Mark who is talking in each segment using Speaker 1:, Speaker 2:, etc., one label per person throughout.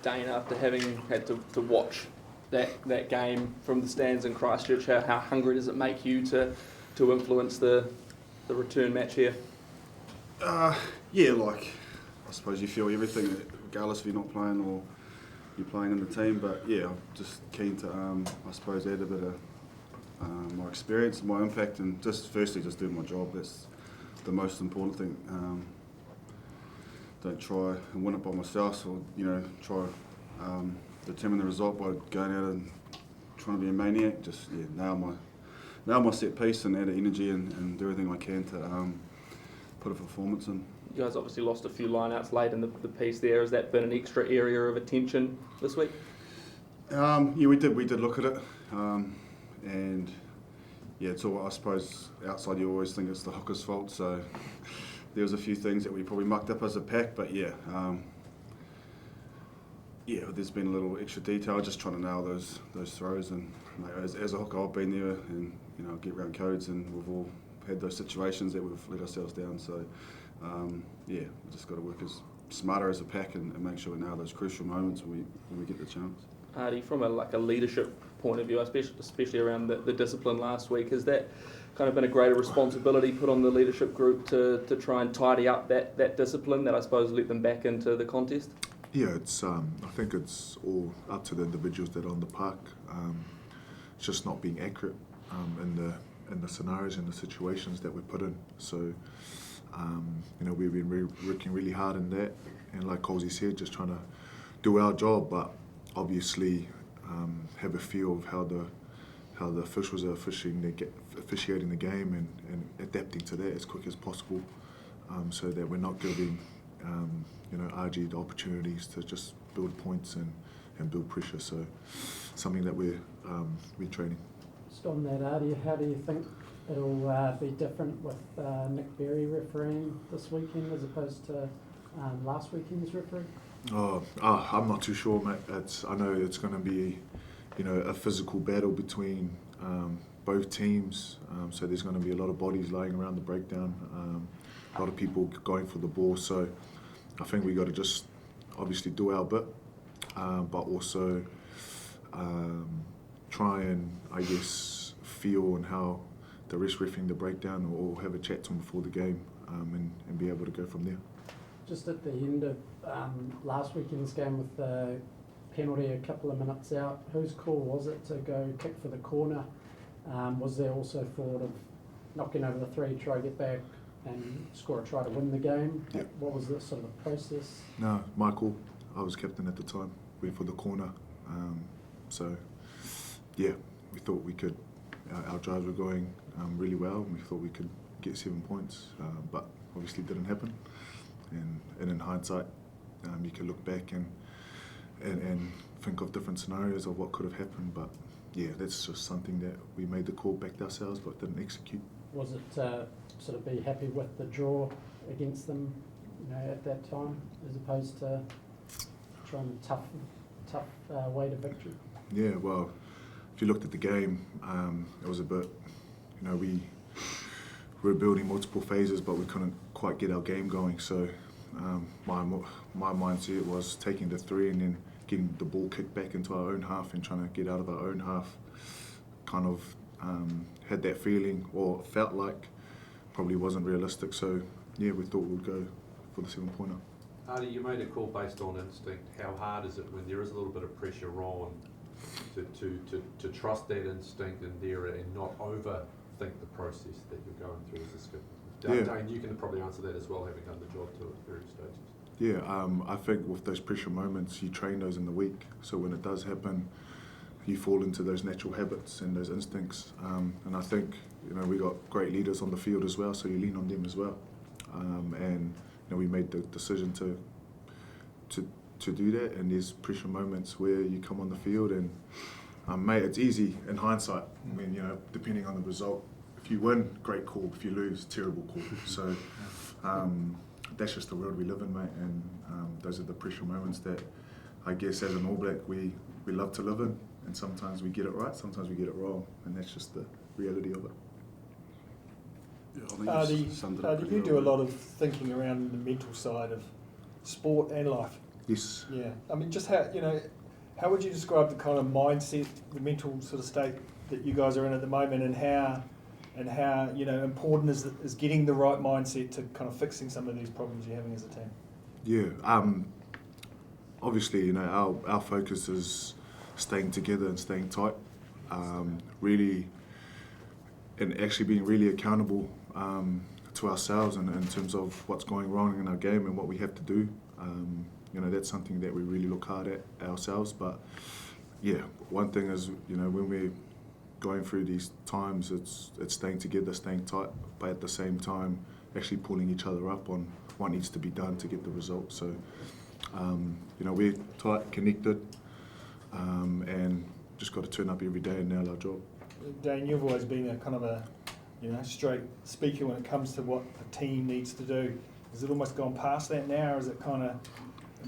Speaker 1: Dane, after having had to watch that game from the stands in Christchurch, how hungry does it make you to influence the return match here?
Speaker 2: Yeah, like I suppose you feel everything, regardless if you're not playing or you're playing in the team. But yeah, I'm just keen to, I suppose, add a bit of my experience, my impact, and just firstly just do my job. That's the most important thing. Don't try and win it by myself, or try determine the result by going out and trying to be a maniac. Just nail my set piece and add energy and do everything I can to put a performance in.
Speaker 1: You guys obviously lost a few lineouts late in the piece there. Has that been an extra area of attention this week?
Speaker 2: Yeah, we did look at it, and yeah, it's all, I suppose, outside you always think it's the hooker's fault. So there was a few things that we probably mucked up as a pack, but yeah, there's been a little extra detail, just trying to nail those throws. And as a hooker, I've been there, and get around codes, and we've all had those situations that we've let ourselves down. So we just got to work as smarter as a pack and make sure we nail those crucial moments when we get the chance.
Speaker 1: Ardie, from a leadership point of view, especially around the discipline last week, has that kind of been a greater responsibility put on the leadership group to try and tidy up that discipline that I suppose let them back into the contest?
Speaker 3: Yeah, it's I think it's all up to the individuals that are on the park. It's just not being accurate in the scenarios and the situations that we're put in. So we've been working really hard in that, and like Colsey said, just trying to do our job, but obviously have a feel of how the officials are officiating the game and adapting to that as quick as possible, so that we're not giving Ardie the opportunities to just build points and build pressure. So something that we're training.
Speaker 4: Just on that, Ardie, how do you think it'll be different with Nick Berry refereeing this weekend as opposed to last weekend's referee?
Speaker 3: I'm not too sure, mate. I know it's going to be, a physical battle between both teams. So there's going to be a lot of bodies lying around the breakdown, a lot of people going for the ball. So I think we got to just obviously do our bit, but also try and, I guess, feel on how the rest refereeing the breakdown, or have a chat to them before the game, and be able to go from there.
Speaker 4: Just at the end of last weekend's game with the penalty a couple of minutes out, whose call was it to go kick for the corner? Was there also thought of knocking over the three, try to get back and score a try to win the game?
Speaker 3: Yep.
Speaker 4: What was the sort of process?
Speaker 3: No, my call. I was captain at the time. Went for the corner. We thought we could. Our drives were going really well, and we thought we could get 7 points, but obviously didn't happen. And in hindsight, you can look back and think of different scenarios of what could have happened. But yeah, that's just something that we made the call, backed ourselves, but didn't execute. Was it
Speaker 4: sort of be happy with the draw against them, at that time, as opposed to trying tough way to victory?
Speaker 3: Yeah, well, if you looked at the game, it was a bit, we were building multiple phases, but we couldn't quite get our game going. So my mindset was taking the three and then getting the ball kicked back into our own half and trying to get out of our own half. Kind of had that feeling, or felt like probably wasn't realistic. So yeah, we thought we'd go for the 7-pointer.
Speaker 5: Ardie, you made a call based on instinct. How hard is it when there is a little bit of pressure on to trust that instinct and not overthink the process that you're going through as a skipper? Dane, you can probably answer that as well, having done the job to various stages.
Speaker 3: Yeah, I think with those pressure moments, you train those in the week. So when it does happen, you fall into those natural habits and those instincts. And I think we got great leaders on the field as well, so you lean on them as well. And we made the decision to do that. And there's pressure moments where you come on the field and mate, it's easy in hindsight. I mean, depending on the result. If you win, great call. If you lose, terrible call. So that's just the world we live in, mate. And those are the pressure moments that I guess as an All Black we love to live in. And sometimes we get it right, sometimes we get it wrong. And that's just the reality of it.
Speaker 2: Yeah, I think
Speaker 6: you do a lot of thinking around the mental side of sport and life.
Speaker 3: Yes.
Speaker 6: Yeah, I mean, just how would you describe the kind of mindset, the mental sort of state that you guys are in at the moment, and how important is getting the right mindset to kind of fixing some of these problems you're having as a team?
Speaker 3: Yeah. Obviously, our focus is staying together and staying tight. Really, and actually being really accountable to ourselves and in terms of what's going wrong in our game and what we have to do. That's something that we really look hard at ourselves. But yeah, one thing is, when we're going through these times, it's staying together, staying tight, but at the same time, actually pulling each other up on what needs to be done to get the result. So, we're tight, connected, and just got to turn up every day and nail our job.
Speaker 6: Dane, you've always been a kind of a straight speaker when it comes to what a team needs to do. Has it almost gone past that now, or is it kind of?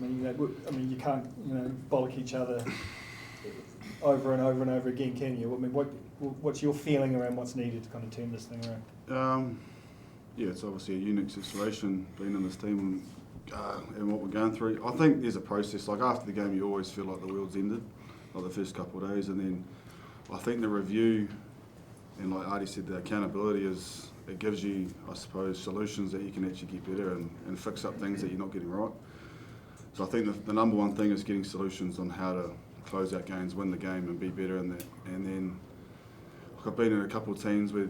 Speaker 6: You can't bollock each other over and over and over again, can you? I mean, what's your feeling around what's needed to kind of turn this thing around?
Speaker 2: Yeah, it's obviously a unique situation being in this team and what we're going through. I think there's a process. Like after the game, you always feel like the world's ended, like the first couple of days, and then I think the review and like Ardie said, the accountability it gives you, I suppose, solutions that you can actually get better and fix up things that you're not getting right. So I think the number one thing is getting solutions on how to close out games, win the game, and be better in that. And then I've been in a couple of teams where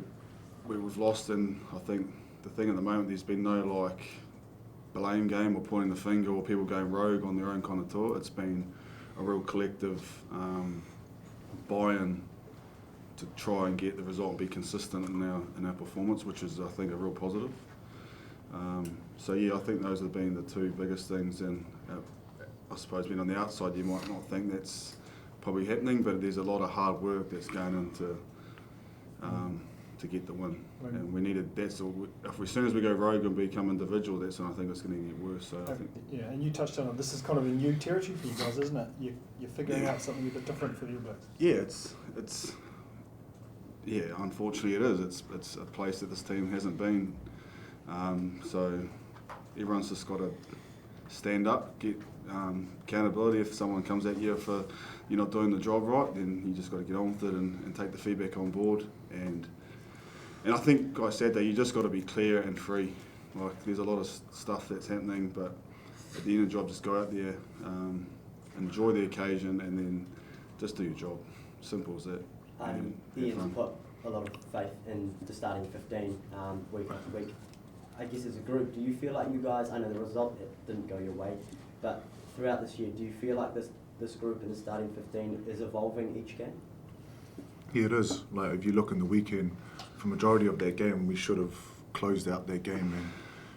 Speaker 2: we've lost, and I think the thing at the moment, there's been no blame game or pointing the finger or people going rogue on their own kind of tour. It's been a real collective buy-in to try and get the result and be consistent in our performance, which is, I think, a real positive. So yeah, I think those have been the two biggest things, and I suppose being on the outside you might not think that's probably happening, but there's a lot of hard work that's going into to get the win.
Speaker 6: Right.
Speaker 2: And we needed that. So as soon as we go rogue and become individual, that's when I think it's going to get worse. So I think.
Speaker 6: Yeah, and you touched on it. This is kind of a new territory for you guys, isn't it? You're figuring out something a bit different for the All Blacks.
Speaker 2: Yeah, it's unfortunately it is. It's a place that this team hasn't been. So everyone's just got to stand up, get accountability. If someone comes at you for you're not doing the job right, then you just got to get on with it and take the feedback on board. And I think, like I said, that you just got to be clear and free. Like there's a lot of stuff that's happening, but at the end of the job, just go out there, enjoy the occasion, and then just do your job. Simple as that.
Speaker 7: Ian's put a lot of faith in the starting 15 week after week. I guess as a group, do you feel like you guys, I know the result didn't go your way, but throughout this year, do you feel like this group in the starting 15 is evolving each game?
Speaker 3: Yeah, it is. Like if you look in the weekend, for majority of that game, we should have closed out that game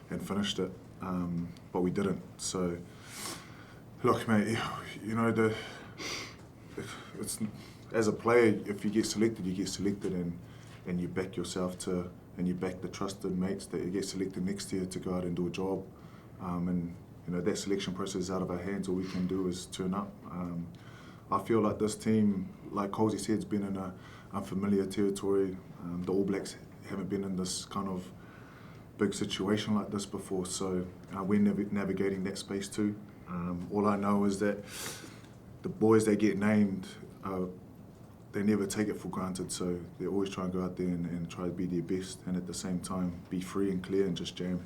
Speaker 3: and finished it, but we didn't. So, look, mate, it's as a player, if you get selected, you get selected, and you back yourself and you back the trusted mates that you get selected next year to go out and do a job. And that selection process is out of our hands. All we can do is turn up. I feel like this team, like Colsey said, has been in a unfamiliar territory. The All Blacks haven't been in this kind of big situation like this before, so we're navigating that space too. All I know is that the boys that get named, they never take it for granted, so they always try and go out there and try to be their best, and at the same time be free and clear and just jam.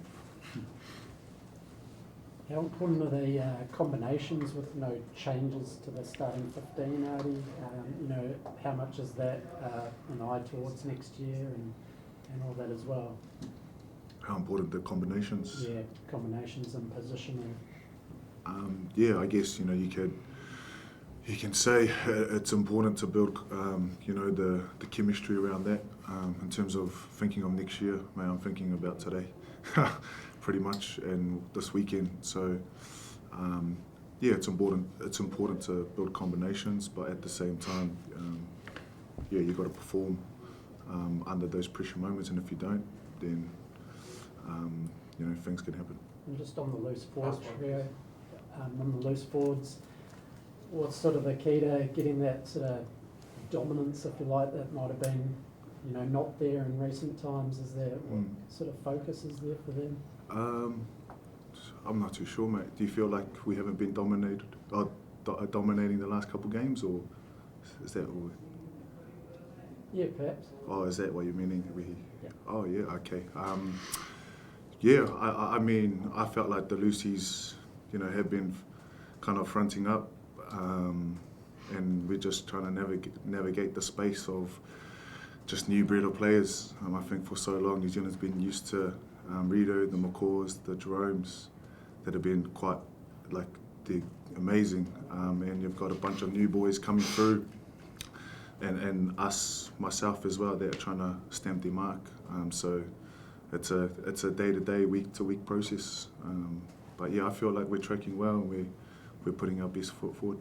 Speaker 4: How important are the combinations with no changes to the starting 15, Ardie? How much is that an eye towards next year and all that as well?
Speaker 3: How important the combinations?
Speaker 4: Yeah, combinations and positioning.
Speaker 3: Yeah, I guess you can say it's important to build the chemistry around that. In terms of thinking of next year, man, I'm thinking about today. Pretty much, and this weekend. So, yeah, it's important. It's important to build combinations, but at the same time, you've got to perform under those pressure moments. And if you don't, then things can happen.
Speaker 4: And just on the loose forwards, what's sort of the key to getting that sort of dominance, if you like, that might have been, not there in recent times? Is there what sort of focus is there for them?
Speaker 3: I'm not too sure, mate. Do you feel like we haven't been dominating the last couple of games, or is that all?
Speaker 4: Yeah, perhaps.
Speaker 3: Oh, is that what you're meaning?
Speaker 4: Yeah.
Speaker 3: Oh, yeah, okay. Yeah, I mean, I felt like the Lucy's, have been kind of fronting up, and we're just trying to navigate the space of just new breed of players. I think for so long, New Zealand's been used to Rito, the McCaws, the Jeromes, that have been quite amazing, and you've got a bunch of new boys coming through, and myself as well, that are trying to stamp their mark. So it's a day-to-day, week-to-week process. But yeah, I feel like we're tracking well, and we're putting our best foot forward.